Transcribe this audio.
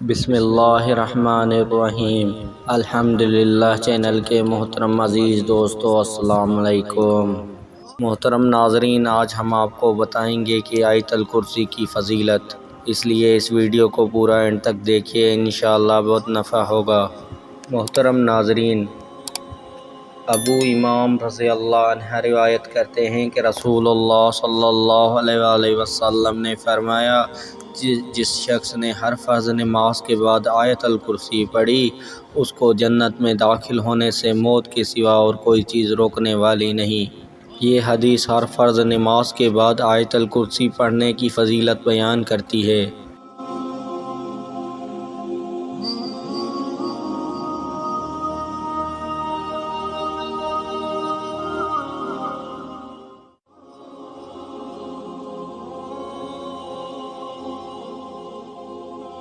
بسم اللہ الرحمن الرحیم۔ الحمدللہ چینل کے محترم عزیز دوستو، السلام علیکم۔ محترم ناظرین، آج ہم آپ کو بتائیں گے کہ آیت الکرسی کی فضیلت، اس لیے اس ویڈیو کو پورا اینڈ تک دیکھیے، انشاءاللہ بہت نفع ہوگا۔ محترم ناظرین، ابو امام رضی اللہ عنہ روایت کرتے ہیں کہ رسول اللہ صلی اللہ علیہ وآلہ وسلم نے فرمایا، جس شخص نے ہر فرض نماز کے بعد آیت الکرسی پڑھی، اس کو جنت میں داخل ہونے سے موت کے سوا اور کوئی چیز روکنے والی نہیں۔ یہ حدیث ہر فرض نماز کے بعد آیت الکرسی پڑھنے کی فضیلت بیان کرتی ہے۔